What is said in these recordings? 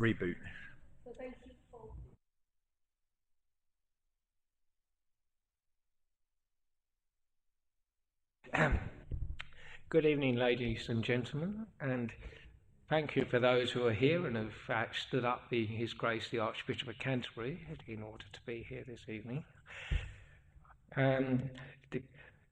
reboot. Good evening, ladies and gentlemen, and thank you for those who are here and have stood up, being His Grace the Archbishop of Canterbury, in order to be here this evening.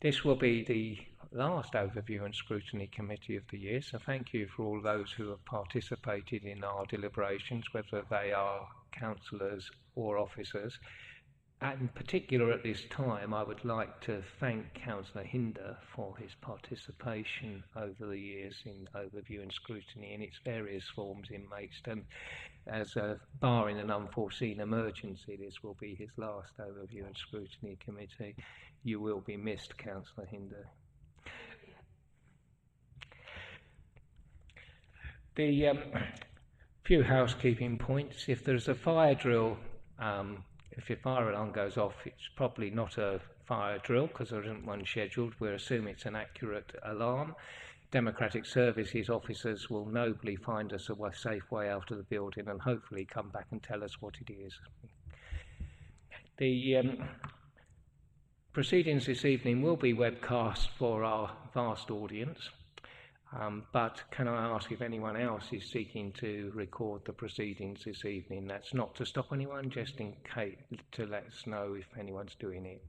This will be the last overview and scrutiny committee of the year, so thank you for all those who have participated in our deliberations, whether they are councillors or officers. And in particular at this time, I would like to thank Councillor Hinder for his participation over the years in overview and scrutiny in its various forms in Maidstone. As barring an unforeseen emergency, this will be his last overview and scrutiny committee. You will be missed, Councillor Hinder. The few housekeeping points. If there's a fire drill, if your fire alarm goes off, it's probably not a fire drill because there isn't one scheduled. We're assuming it's an accurate alarm. Democratic Services officers will nobly find us a safe way out of the building and hopefully come back and tell us what it is. The proceedings this evening will be webcast for our vast audience. But can I ask if anyone else is seeking to record the proceedings this evening? That's not to stop anyone, just in case to let us know if anyone's doing it.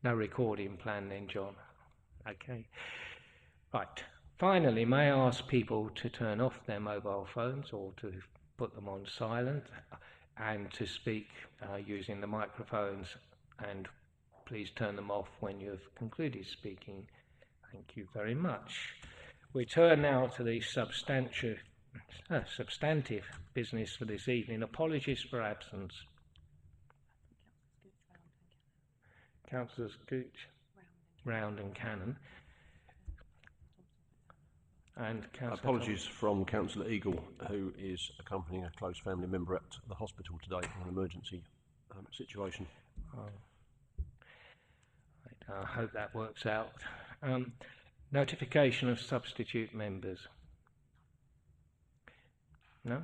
No recording plan then, John? Okay. Right. Finally, may I ask people to turn off their mobile phones or to put them on silent and to speak using the microphones, and please turn them off when you've concluded speaking. Thank you very much. We turn now to the substantive business for this evening. Apologies for absence. Councillors Gooch, Round and Cannon. And apologies from Councillor Eagle, who is accompanying a close family member at the hospital today in an emergency situation. I hope that works out. Notification of substitute members. No?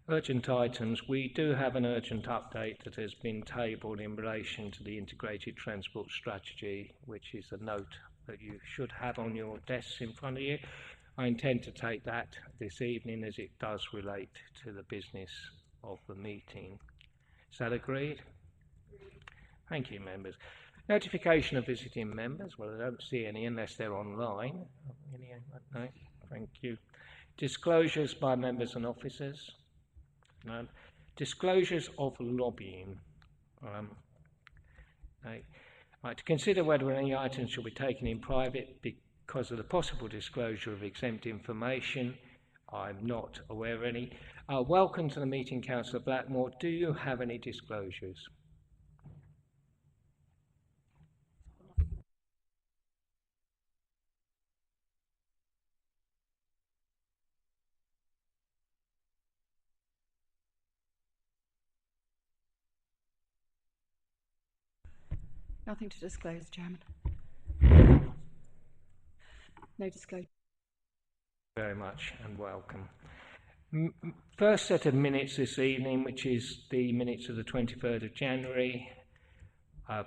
Urgent items. We do have an urgent update that has been tabled in relation to the integrated transport strategy, which is a note that you should have on your desks in front of you. I intend to take that this evening as it does relate to the business of the meeting. Is that agreed? Thank you, members. Notification of visiting members. Well, I don't see any unless they're online. No, thank you. Disclosures by members and officers. No. Disclosures of lobbying. Right, to consider whether any items should be taken in private because of the possible disclosure of exempt information. I'm not aware of any. Welcome to the meeting, Councillor Blackmore. Do you have any disclosures? Nothing to disclose, Chairman. No disclosure. Very much and welcome. First set of minutes this evening, which is the minutes of the 23rd of January,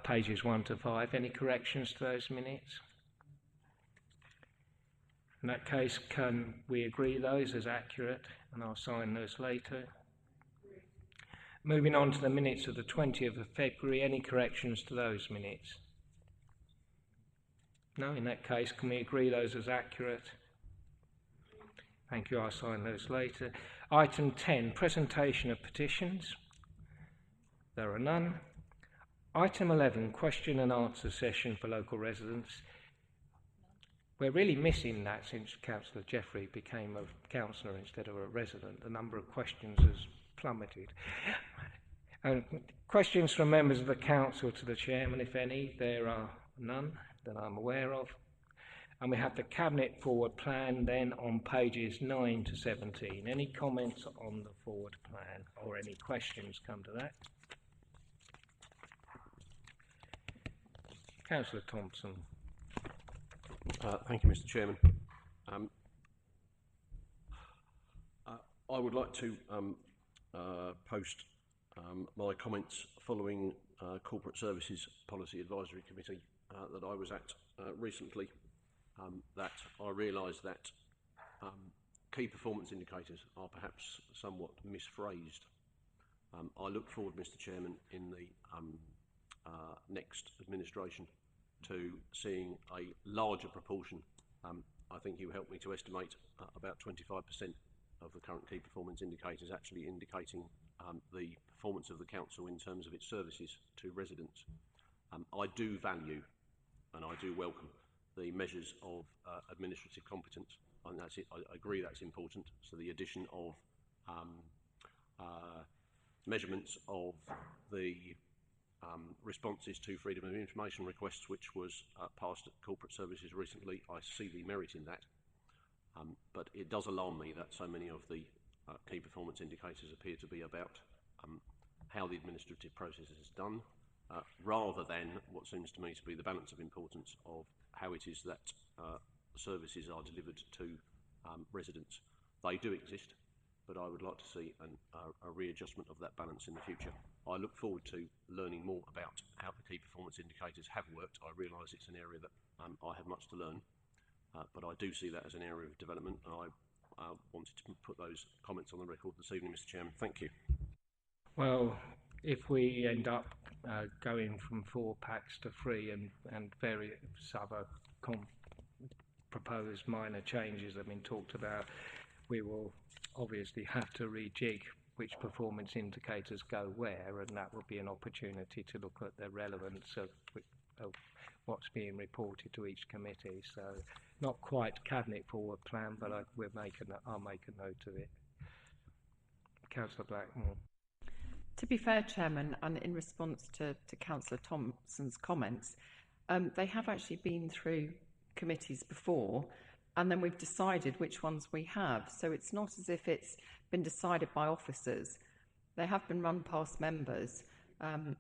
pages 1 to 5. Any corrections to those minutes? In that case, can we agree those as accurate, and I'll sign those later. Moving on to the minutes of the 20th of February, any corrections to those minutes? No, in that case, can we agree those as accurate? Thank you, I'll sign those later. Item 10, presentation of petitions. There are none. Item 11, question and answer session for local residents. We're really missing that since Councillor Jeffrey became a councillor instead of a resident. The number of questions has plummeted. Questions from members of the council to the chairman, if any. There are none that I'm aware of. And we have the cabinet forward plan then on pages 9 to 17. Any comments on the forward plan or any questions come to that? Councillor Thompson. Thank you, Mr. Chairman. I would like to post my comments following Corporate Services Policy Advisory Committee that I was at recently, that I realise that key performance indicators are perhaps somewhat misphrased. I look forward, Mr. Chairman, in the next administration to seeing a larger proportion. I think you helped me to estimate about 25% of the current key performance indicators actually indicating the performance of the council in terms of its services to residents. I do value and I do welcome the measures of administrative competence, and that's it. I agree that's important. So the addition of measurements of the responses to freedom of information requests, which was passed at Corporate Services recently, I see the merit in that. But it does alarm me that so many of the key performance indicators appear to be about how the administrative process is done, rather than what seems to me to be the balance of importance of how it is that services are delivered to residents. They do exist, but I would like to see a readjustment of that balance in the future. I look forward to learning more about how the key performance indicators have worked. I realise it's an area that I have much to learn, but I do see that as an area of development, and I wanted to put those comments on the record this evening, Mr. Chairman. Thank you. Well, if we end up going from 4 packs to 3 and various other proposed minor changes have been talked about, we will obviously have to rejig which performance indicators go where, and that will be an opportunity to look at the relevance of what's being reported to each committee. So not quite cabinet forward plan, but I'll make a note of it. Councillor Blackmore. To be fair, Chairman, and in response to Councillor Thompson's comments, they have actually been through committees before, and then we've decided which ones we have. So it's not as if it's been decided by officers. They have been run past members, and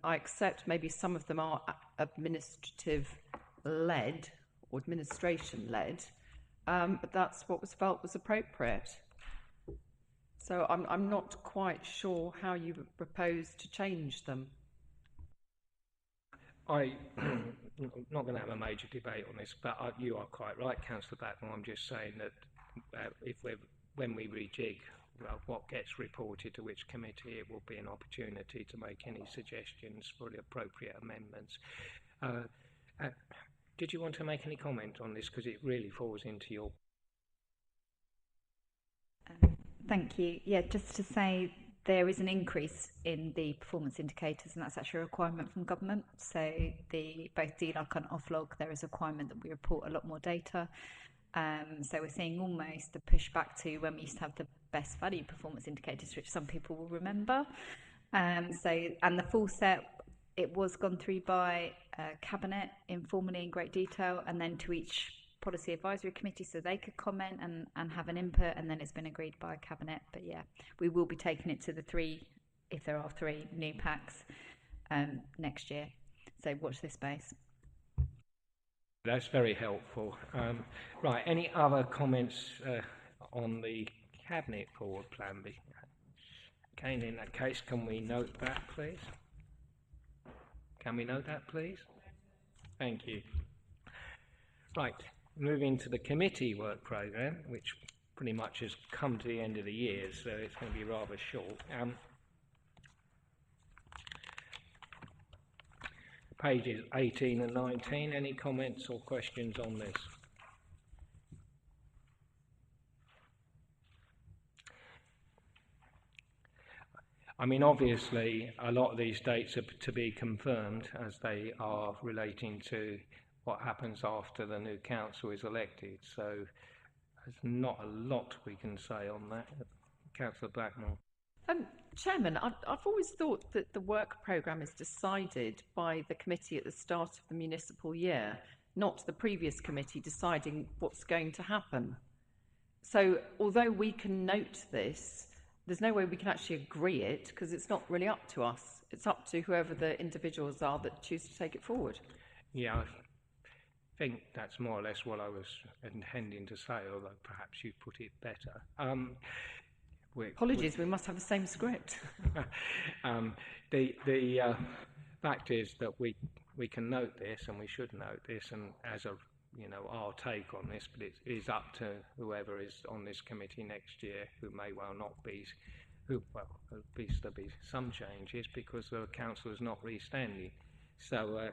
I accept maybe some of them are administrative-led or administration-led, but that's what was felt was appropriate. So I'm not quite sure how you propose to change them. I'm not going to have a major debate on this, but you are quite right, Councillor Blackmore. I'm just saying that when we rejig what gets reported to which committee, it will be an opportunity to make any suggestions for the appropriate amendments. Did you want to make any comment on this, because it really falls into your... Thank you. Yeah, just to say there is an increase in the performance indicators, and that's actually a requirement from government. So both DLOC and OFLOG, there is a requirement that we report a lot more data. So we're seeing almost a pushback to when we used to have the best value performance indicators, which some people will remember. And the full set, it was gone through by Cabinet informally in great detail, and then to each policy advisory committee so they could comment and have an input, and then it's been agreed by Cabinet. But yeah, we will be taking it to the 3, if there are 3 new packs next year. So watch this space. That's very helpful. Right, any other comments on the Cabinet forward plan? Okay, in that case, can we note that, please? Can we note that, please? Thank you. Right, moving to the committee work programme, which pretty much has come to the end of the year, so it's going to be rather short. Pages 18 and 19, any comments or questions on this? I mean, obviously, a lot of these dates are to be confirmed, as they are relating to what happens after the new council is elected. So there's not a lot we can say on that. Councillor Blackmore. Chairman, I've always thought that the work programme is decided by the committee at the start of the municipal year, not the previous committee deciding what's going to happen. So although we can note this, there's no way we can actually agree it, because it's not really up to us. It's up to whoever the individuals are that choose to take it forward. Yeah, I think that's more or less what I was intending to say, although perhaps you put it better. Apologies, we must have the same script. The fact is that we can note this, and we should note this, and as a our take on this, but it is up to whoever is on this committee next year, who may well not be, at least there'll be some changes because the council is not re-standing. So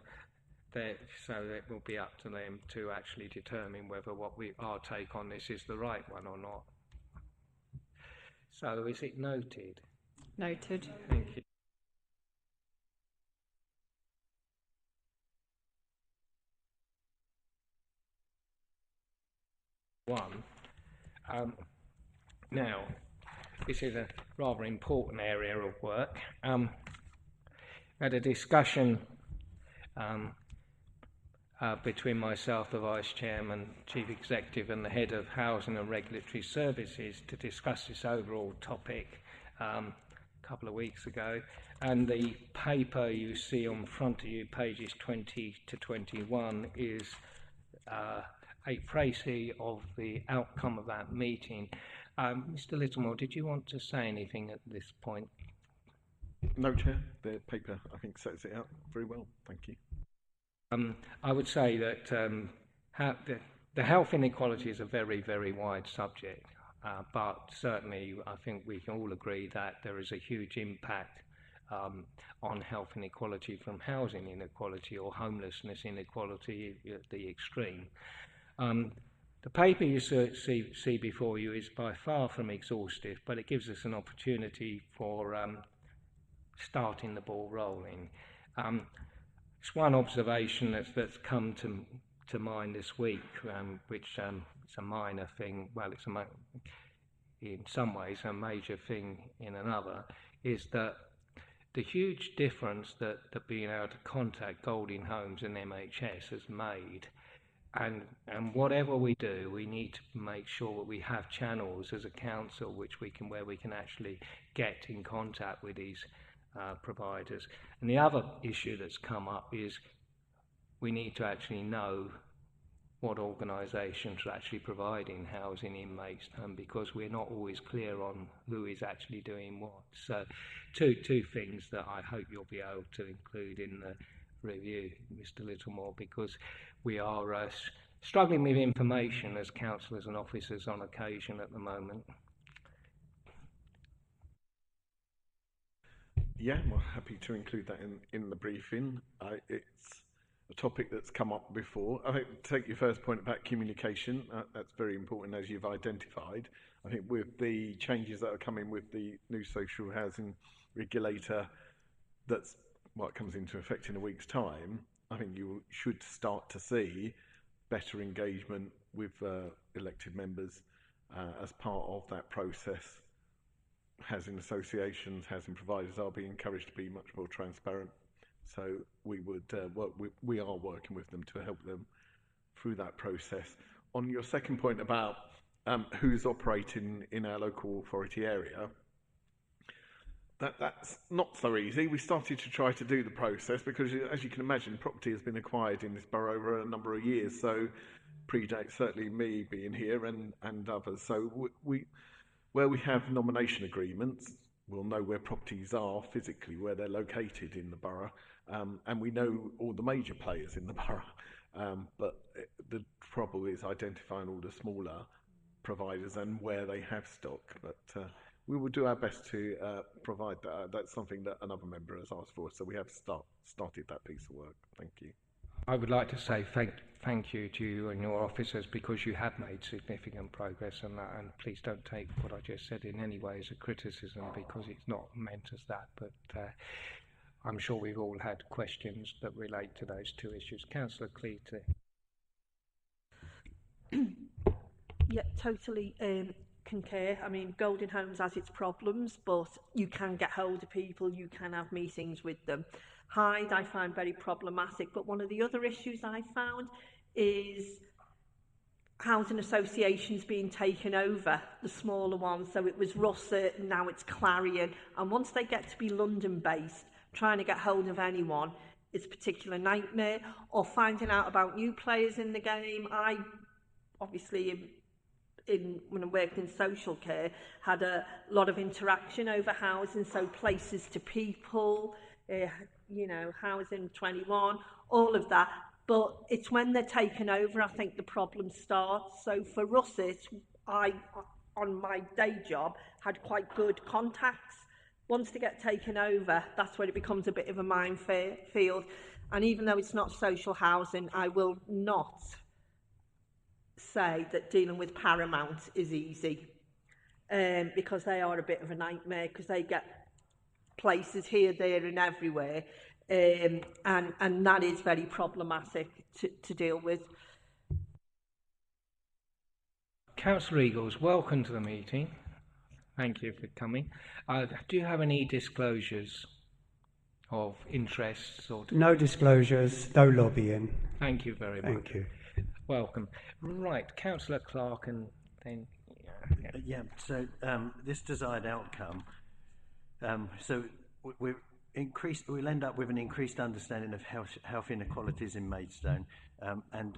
it will be up to them to actually determine whether our take on this is the right one or not. So is it noted? Noted. Thank you. Now, this is a rather important area of work. Had a discussion between myself, the Vice Chairman, Chief Executive and the Head of Housing and Regulatory Services to discuss this overall topic a couple of weeks ago. And the paper you see on front of you, pages 20 to 21, is a précis of the outcome of that meeting. Mr. Littlemore, did you want to say anything at this point? No, Chair. The paper, I think, sets it out very well. Thank you. I would say that the health inequality is a very, very wide subject, but certainly I think we can all agree that there is a huge impact on health inequality from housing inequality or homelessness inequality at the extreme. The paper you see before you is by far from exhaustive, but it gives us an opportunity for starting the ball rolling. It's one observation that's come to mind this week, which it's a minor thing. Well, it's in some ways a major thing in another. Is that the huge difference that being able to contact Golding Homes and MHS has made. And whatever we do, we need to make sure that we have channels as a council where we can actually get in contact with these providers. And the other issue that's come up is we need to actually know what organisations are actually providing housing inmates, because we're not always clear on who is actually doing what. So two things that I hope you'll be able to include in the review, Mr. Littlemore, because we are struggling with information as councillors and officers on occasion at the moment. Yeah, well, happy to include that in the briefing. It's a topic that's come up before. I think, take your first point about communication, that's very important, as you've identified. I think with the changes that are coming with the new social housing regulator, that's what comes into effect in a week's time, I think you should start to see better engagement with elected members as part of that process. Housing associations, housing providers are being encouraged to be much more transparent. So we would we are working with them to help them through that process. On your second point about who's operating in our local authority area, that's not so easy. We started to try to do the process because, as you can imagine, property has been acquired in this borough over a number of years, so predates certainly me being here and others. So where we have nomination agreements, we'll know where properties are physically, where they're located in the borough, and we know all the major players in the borough. But the trouble is identifying all the smaller providers and where they have stock. But we will do our best to provide that. That's something that another member has asked for, so we have started that piece of work. Thank you. I would like to say thank you to you and your officers, because you have made significant progress on that, and please don't take what I just said in any way as a criticism, because it's not meant as that, but I'm sure we've all had questions that relate to those two issues. Councillor Cleety. Yeah, totally concur. I mean, Golden Homes has its problems, but you can get hold of people, you can have meetings with them. Hyde I find very problematic, but one of the other issues I found is housing associations being taken over, the smaller ones. So it was Russet, now it's Clarion, and once they get to be London based, trying to get hold of anyone is a particular nightmare, or finding out about new players in the game. I obviously when I worked in social care, had a lot of interaction over housing, so places to people, you know, housing 21, all of that. But it's when they're taken over, I think the problem starts. So for us, I, on my day job, had quite good contacts. Once they get taken over, that's when it becomes a bit of a minefield. And even though it's not social housing, I will not say that dealing with Paramount is easy, because they are a bit of a nightmare, because they get places here, there and everywhere, and that is very problematic to deal with. Councillor Eagles, welcome to the meeting. Thank you for coming. Do you have any disclosures of interests? Or no disclosures, no lobbying. Thank you very much. Thank you. Welcome. Right, Councillor Clark, and then... So this desired outcome, so we'll end up with an increased understanding of health inequalities in Maidstone, and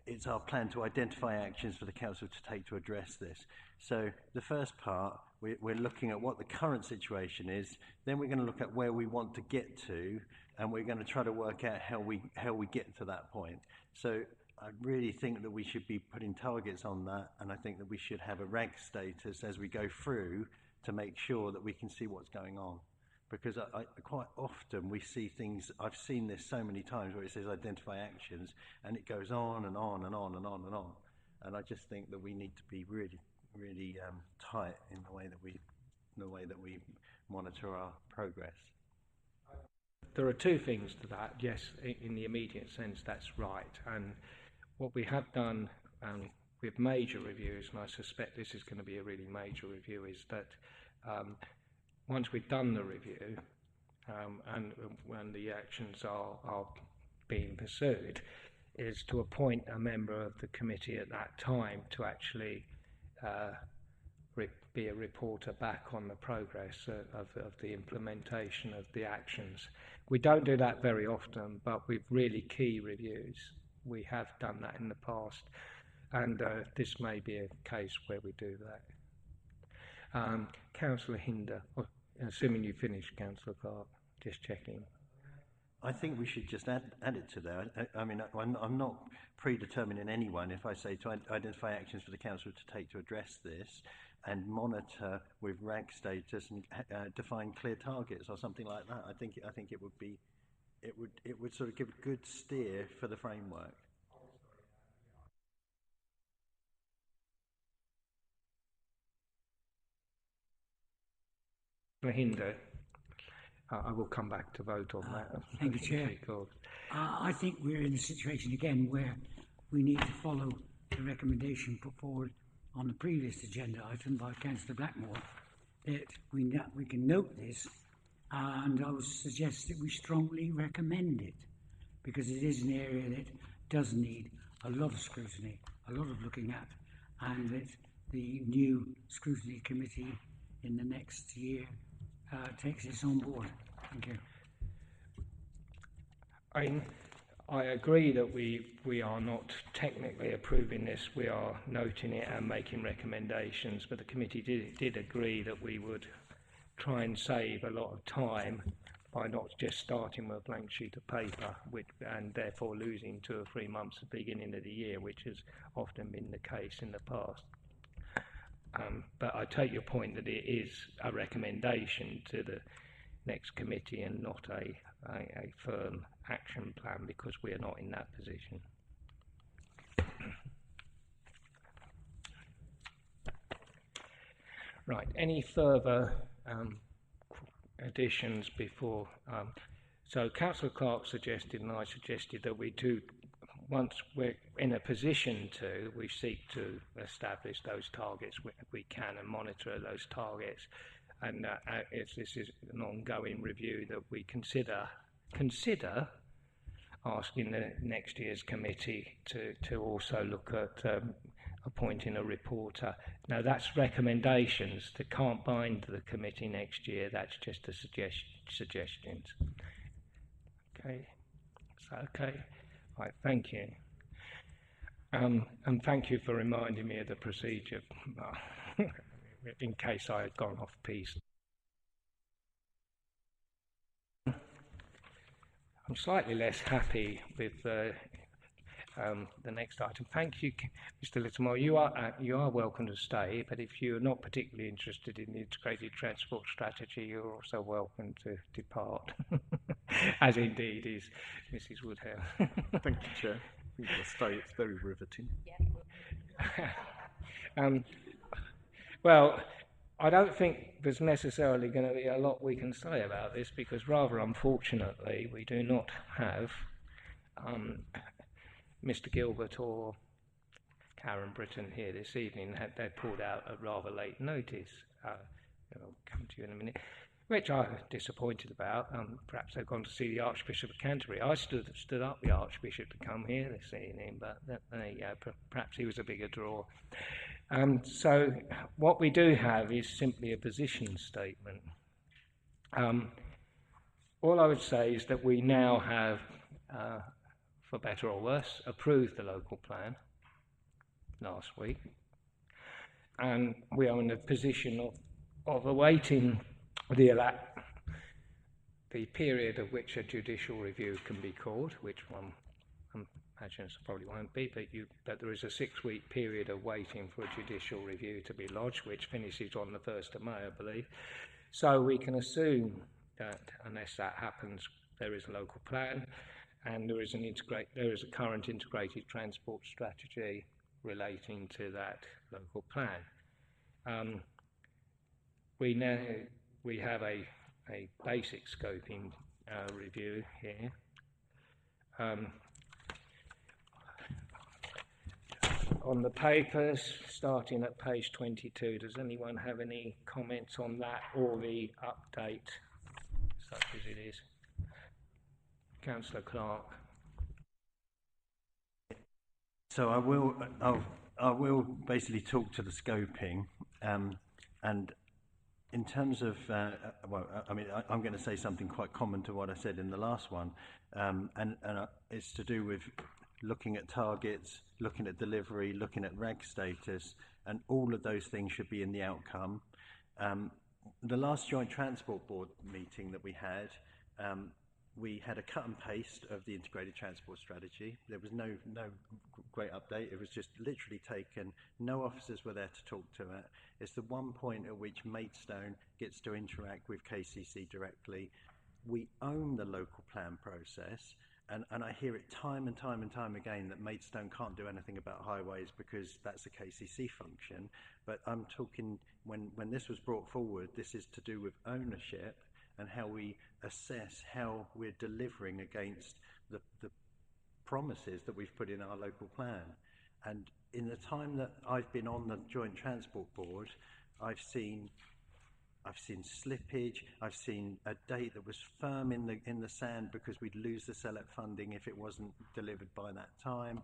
it's our plan to identify actions for the council to take to address this. So the first part, we're looking at what the current situation is, then we're going to look at where we want to get to, and we're going to try to work out how we get to that point. So I really think that we should be putting targets on that, and I think that we should have a RAG status as we go through to make sure that we can see what's going on. Because I quite often we see things, I've seen this so many times where it says identify actions, and it goes on and on and on and on and on. And I just think that we need to be really, really tight in the way that we monitor our progress. There are two things to that. Yes, in the immediate sense, that's right. And what we have done with major reviews, and I suspect this is going to be a really major review, is that once we've done the review and when the actions are being pursued, is to appoint a member of the committee at that time to actually be a reporter back on the progress of the implementation of the actions. We don't do that very often, but with really key reviews, we have done that in the past, and this may be a case where we do that. Councillor Hinder, assuming you finished, Councillor Clark, just checking. I think we should just add it to there. I mean, I'm not predetermining anyone if I say to identify actions for the council to take to address this, and monitor with RAG status and define clear targets or something like that. I think it would sort of give a good steer for the framework. Hinder, I will come back to vote on that. Thank you, Chair. I think we're in a situation again where we need to follow the recommendation put forward on the previous agenda item by Councillor Blackmore, that we can note this, and I would suggest that we strongly recommend it, because it is an area that does need a lot of scrutiny, a lot of looking at, and that the new scrutiny committee in the next year takes this on board. Thank you. I agree that we are not technically approving this, we are noting it and making recommendations, but the committee did agree that we would try and save a lot of time by not just starting with a blank sheet of paper and therefore losing 2 or 3 months at the beginning of the year, which has often been the case in the past. But I take your point that it is a recommendation to the next committee and not a firm action plan, because we are not in that position. Right, any further additions before? So Councillor Clark suggested, and I suggested, that we do, once we're in a position to, we seek to establish those targets we can and monitor those targets. And if this is an ongoing review, that we consider asking the next year's committee to also look at appointing a reporter. Now that's recommendations that can't bind the committee next year, that's just a suggestions. Okay. So, okay. Right, thank you. And thank you for reminding me of the procedure in case I had gone off piste. I'm slightly less happy with the next item. Thank you, Mr. Littlemore. You are welcome to stay, but if you're not particularly interested in the integrated transport strategy, you're also welcome to depart, as indeed is Mrs. Woodhouse. Thank you, Chair. I think you'll stay. It's very riveting. Well, I don't think there's necessarily going to be a lot we can say about this because rather unfortunately we do not have Mr. Gilbert or Karen Britton here this evening. They pulled out at rather late notice. I'll come to you in a minute, which I'm disappointed about. Perhaps they've gone to see the Archbishop of Canterbury. I stood up the Archbishop to come here this evening, but there you go. Perhaps he was a bigger draw. So what we do have is simply a position statement. All I would say is that we now have, for better or worse, approved the local plan last week, and we are in a position of awaiting the period of which a judicial review can be called, which one imagines probably won't be, but there is a 6-week period of waiting for a judicial review to be lodged, which finishes on the 1st of May, I believe. So we can assume that unless that happens, there is a local plan, and there is a current integrated transport strategy relating to that local plan. We have a basic scoping review here. On the papers, starting at page 22, does anyone have any comments on that or the update, such as it is? Councillor Clark. So I will basically talk to the scoping, and in terms of, I'm going to say something quite common to what I said in the last one, and it's to do with looking at targets, looking at delivery, looking at RAG status, and all of those things should be in the outcome. The last Joint Transport Board meeting that we had a cut and paste of the integrated transport strategy. There was no great update. It was just literally taken. No officers were there to talk to it. It's the one point at which Maidstone gets to interact with KCC directly. We own the local plan process. And I hear it time and time again that Maidstone can't do anything about highways because that's a KCC function. But I'm talking, when this was brought forward, this is to do with ownership and how we assess how we're delivering against the promises that we've put in our local plan. And in the time that I've been on the Joint Transport Board, I've seen slippage. I've seen a date that was firm in the sand because we'd lose the CELEP funding if it wasn't delivered by that time.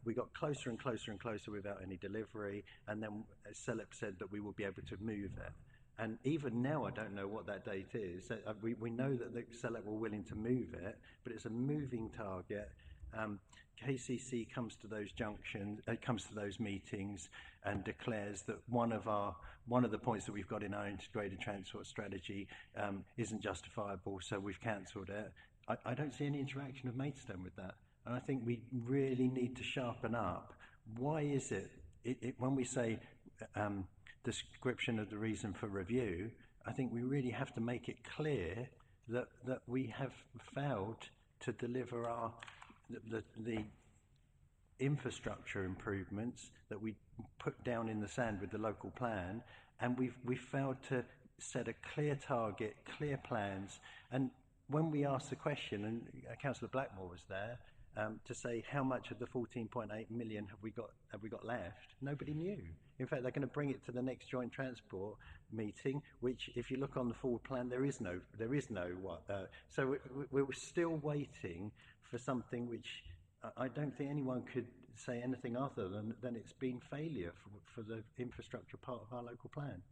We got closer and closer and closer without any delivery, and then CELEP said that we will be able to move it. And even now, I don't know what that date is. We know that the CELEP were willing to move it, but it's a moving target. KCC comes to those meetings and declares that one of the points that we've got in our integrated transport strategy isn't justifiable, so we've cancelled it. I don't see any interaction of Maidstone with that, and I think we really need to sharpen up. Why is it when we say description of the reason for review, I think we really have to make it clear that we have failed to deliver the infrastructure improvements that we put down in the sand with the local plan, and we've failed to set a clear target, clear plans. And when we asked the question, and Councillor Blackmore was there to say how much of the 14.8 million have we got left, nobody knew. In fact, they're going to bring it to the next joint transport meeting, which, if you look on the forward plan, there is no. So we're still waiting for something which I don't think anyone could say anything other than it's been failure for the infrastructure part of our local plan.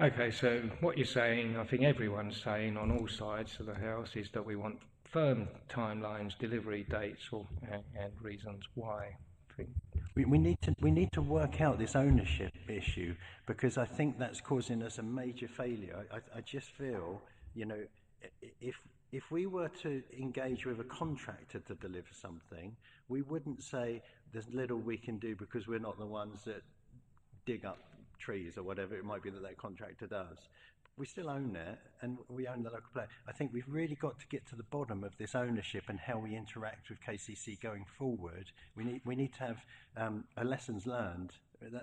Okay, so what you're saying, I think everyone's saying on all sides of the House, is that we want firm timelines, delivery dates, and reasons why. I think. We need to work out this ownership issue, because I think that's causing us a major failure. I just feel, you know, if we were to engage with a contractor to deliver something, we wouldn't say there's little we can do because we're not the ones that dig up trees or whatever it might be that contractor does. We still own it, and we own the local player. I think we've really got to get to the bottom of this ownership and how we interact with KCC going forward. We need to have a lessons learned.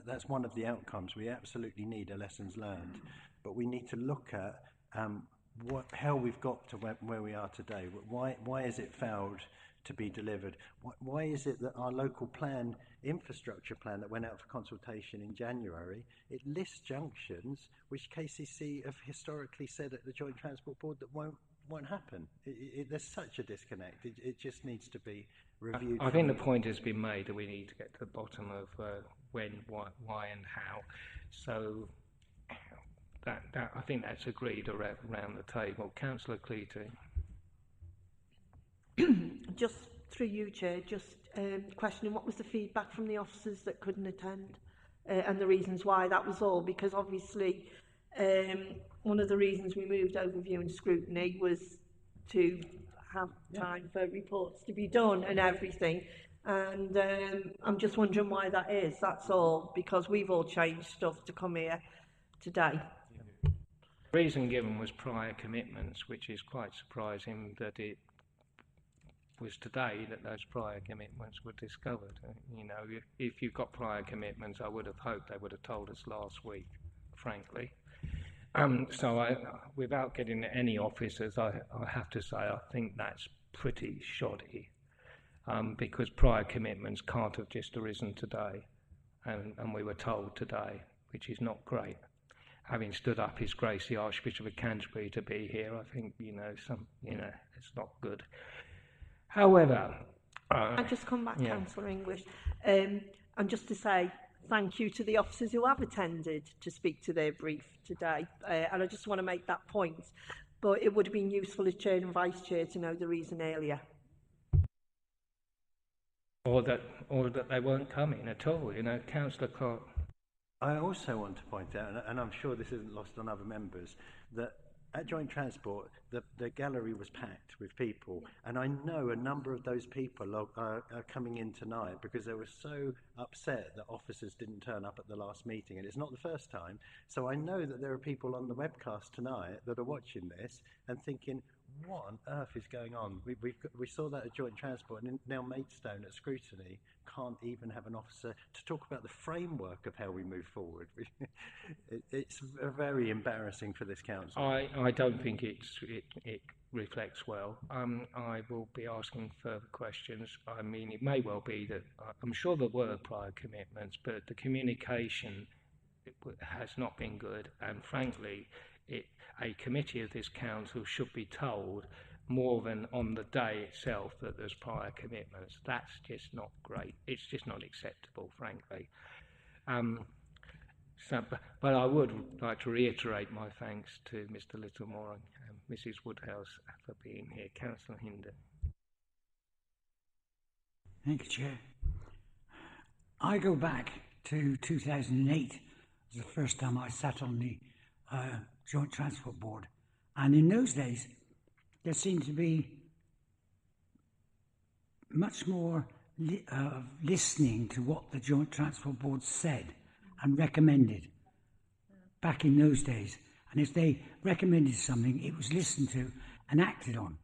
That's one of the outcomes. We absolutely need a lessons learned, but we need to look at how we've got to where we are today. Why has it failed to be delivered? Why is it that our local plan, infrastructure plan that went out for consultation in January, it lists junctions which KCC have historically said at the Joint Transport Board that won't happen? There's such a disconnect. It just needs to be reviewed. I think the point has been made that we need to get to the bottom of when, why and how. So that I think that's agreed around the table. Councillor Cleety. Just through you, Chair, just questioning what was the feedback from the officers that couldn't attend and the reasons why. That was all, because obviously one of the reasons we moved overview and scrutiny was to have time for reports to be done and everything, and I'm just wondering why that is. That's all, because we've all changed stuff to come here today. The reason given was prior commitments, which is quite surprising that it was today that those prior commitments were discovered. You know, if you've got prior commitments, I would have hoped they would have told us last week, frankly. So without getting any officers, I have to say I think that's pretty shoddy, because prior commitments can't have just arisen today, and we were told today, which is not great. Having stood up His Grace the Archbishop of Canterbury to be here, I think it's not good. However, I just come back, Councillor English, and just to say thank you to the officers who have attended to speak to their brief today, and I just want to make that point. But it would have been useful as Chair and Vice Chair to know the reason earlier. Or that they weren't coming at all. You know, Councillor Clark. I also want to point out, and I'm sure this isn't lost on other members, that at Joint Transport, the gallery was packed with people, and I know a number of those people are coming in tonight because they were so upset that officers didn't turn up at the last meeting, and it's not the first time. So I know that there are people on the webcast tonight that are watching this and thinking, what on earth is going on? We saw that at Joint Transport, and now Maidstone at Scrutiny can't even have an officer to talk about the framework of how we move forward. It's very embarrassing for this council. I don't think it reflects well. I will be asking further questions. I mean, it may well be that I'm sure there were prior commitments, but the communication has not been good, and frankly, a committee of this council should be told more than on the day itself that there's prior commitments. That's just not great. It's just not acceptable, frankly. But I would like to reiterate my thanks to Mr. Littlemore and Mrs. Woodhouse for being here. Councillor Hinder. Thank you, Chair. I go back to 2008. It was the first time I sat on the Joint Transport Board, and in those days there seemed to be much more listening to what the Joint Transport Board said and recommended back in those days, and if they recommended something, it was listened to and acted on.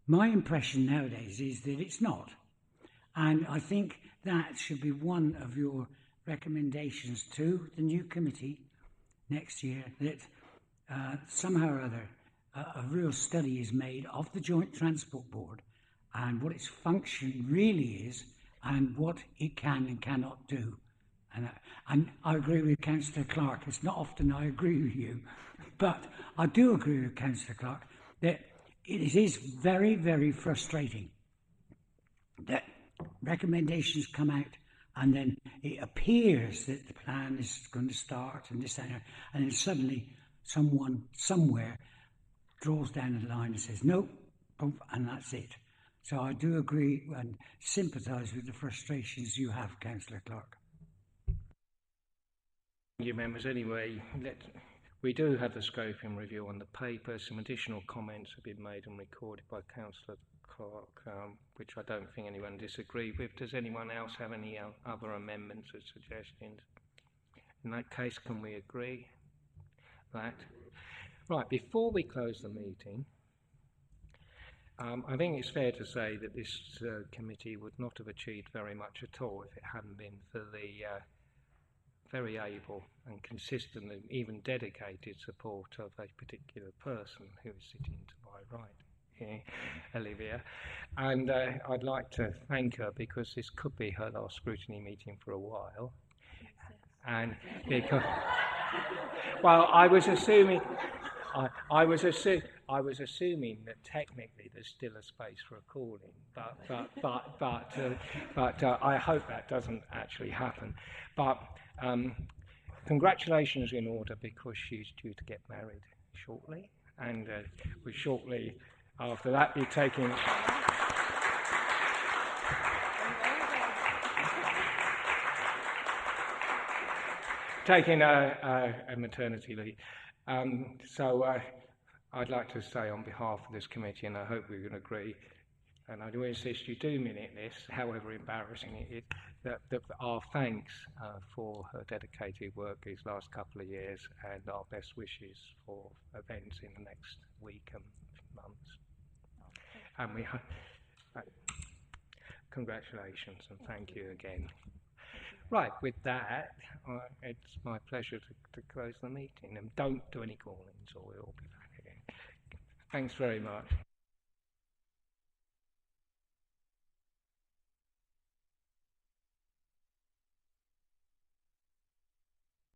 My impression nowadays is that it's not, and I think that should be one of your recommendations to the new committee next year, that somehow or other a real study is made of the Joint Transport Board and what its function really is and what it can and cannot do. And I agree with Councillor Clark. It's not often I agree with you, but I do agree with Councillor Clark that it is very, very frustrating that recommendations come out and then it appears that the plan is going to start and this and then suddenly someone somewhere draws down the line and says, no, and that's it. So I do agree and sympathise with the frustrations you have, Councillor Clark. Thank you, members. Anyway, we do have the scoping review on the paper. Some additional comments have been made and recorded by Councillor Clark, which I don't think anyone disagreed with. Does anyone else have any other amendments or suggestions? In that case, can we agree that? Right, before we close the meeting, I think it's fair to say that this committee would not have achieved very much at all if it hadn't been for the very able and consistent and even dedicated support of a particular person who is sitting to my right here, Olivia. And I'd like to thank her because this could be her last scrutiny meeting for a while. And because, well, I was assuming that technically there's still a space for a call-in, but I hope that doesn't actually happen. But congratulations in order because she's due to get married shortly, and we shortly after that be taking. Taking a maternity leave. So I'd like to say on behalf of this committee, and I hope we can agree, and I do insist you do minute this, however embarrassing it is, that our thanks for her dedicated work these last couple of years and our best wishes for events in the next week and months. And we congratulations and thank you again. Right, with that, it's my pleasure to close the meeting. And don't do any call-ins or we'll be back again. Thanks very much.